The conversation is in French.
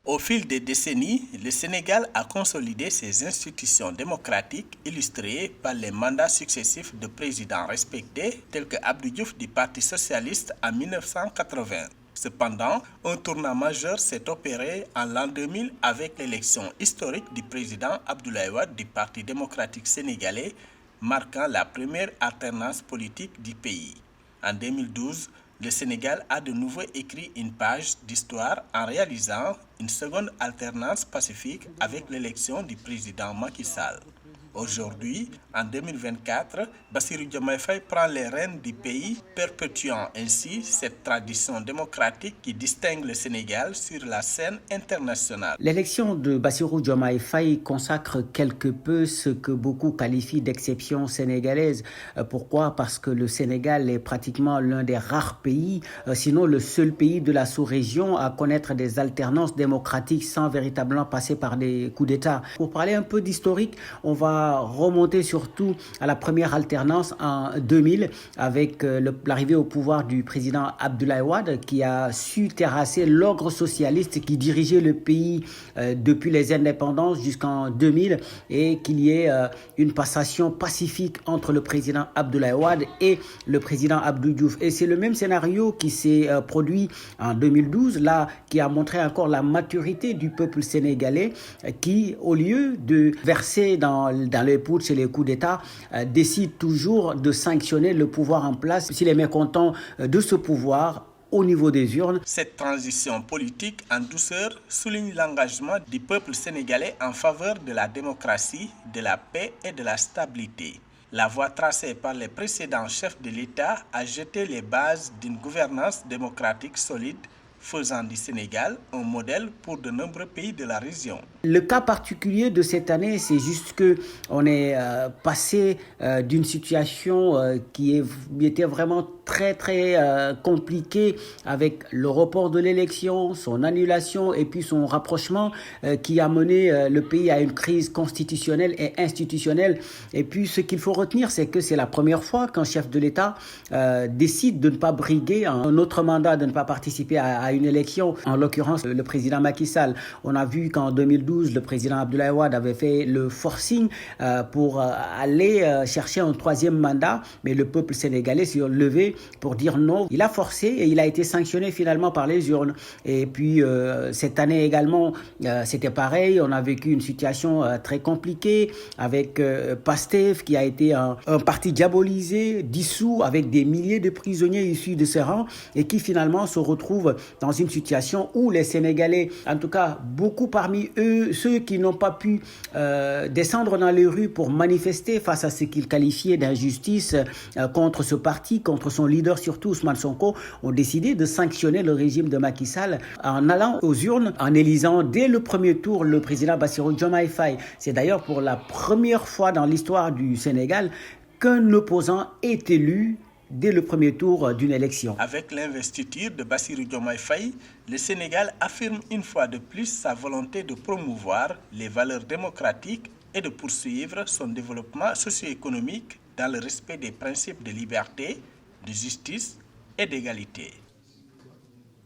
Au fil des décennies, le Sénégal a consolidé ses institutions démocratiques illustrées par les mandats successifs de présidents respectés tels que Abdou Diouf du Parti socialiste en 1980. Cependant, un tournant majeur s'est opéré en l'an 2000 avec l'élection historique du président Abdoulaye Wade du Parti démocratique sénégalais, marquant la première alternance politique du pays. En 2012, le Sénégal a de nouveau écrit une page d'histoire en réalisant une seconde alternance pacifique avec l'élection du président Macky Sall. Aujourd'hui, en 2024, Bassirou Diomaye Faye prend les rênes du pays, perpétuant ainsi cette tradition démocratique qui distingue le Sénégal sur la scène internationale. L'élection de Bassirou Diomaye Faye consacre quelque peu ce que beaucoup qualifient d'exception sénégalaise. Pourquoi? Parce que le Sénégal est pratiquement l'un des rares pays, sinon le seul pays de la sous-région à connaître des alternances démocratiques sans véritablement passer par des coups d'État. Pour parler un peu d'historique, on va remonter surtout à la première alternance en 2000 avec l'arrivée au pouvoir du président Abdoulaye Wade qui a su terrasser l'ogre socialiste qui dirigeait le pays depuis les indépendances jusqu'en 2000 et qu'il y ait une passation pacifique entre le président Abdoulaye Wade et le président Abdou Diouf. Et c'est le même scénario qui s'est produit en 2012, là, qui a montré encore la maturité du peuple sénégalais qui, au lieu de verser dans les putsch et les coups d'État, décide toujours de sanctionner le pouvoir en place s'il est mécontent de ce pouvoir au niveau des urnes. Cette transition politique en douceur souligne l'engagement du peuple sénégalais en faveur de la démocratie, de la paix et de la stabilité. La voie tracée par les précédents chefs de l'État a jeté les bases d'une gouvernance démocratique solide, faisant du Sénégal un modèle pour de nombreux pays de la région. Le cas particulier de cette année, c'est juste qu'on est passé d'une situation qui était vraiment très compliquée avec le report de l'élection, son annulation et puis son rapprochement qui a mené le pays à une crise constitutionnelle et institutionnelle. Et puis ce qu'il faut retenir, c'est que c'est la première fois qu'un chef de l'État décide de ne pas briguer un autre mandat, de ne pas participer à une élection, en l'occurrence le président Macky Sall. On a vu qu'en 2012, le président Abdoulaye Wade avait fait le forcing pour aller chercher un troisième mandat, mais le peuple sénégalais s'est levé pour dire non. Il a forcé et il a été sanctionné finalement par les urnes. Et puis cette année également, c'était pareil. On a vécu une situation très compliquée avec Pastef qui a été un parti diabolisé, dissous, avec des milliers de prisonniers issus de ses rangs et qui finalement se retrouve dans une situation où les Sénégalais, en tout cas beaucoup parmi eux, ceux qui n'ont pas pu descendre dans les rues pour manifester face à ce qu'ils qualifiaient d'injustice contre ce parti, contre son leader surtout Ousmane Sonko, ont décidé de sanctionner le régime de Macky Sall en allant aux urnes, en élisant dès le premier tour le président Bassirou Diomaye Faye. C'est d'ailleurs pour la première fois dans l'histoire du Sénégal qu'un opposant est élu dès le premier tour d'une élection. Avec l'investiture de Bassirou Diomaye Faye, le Sénégal affirme une fois de plus sa volonté de promouvoir les valeurs démocratiques et de poursuivre son développement socio-économique dans le respect des principes de liberté, de justice et d'égalité.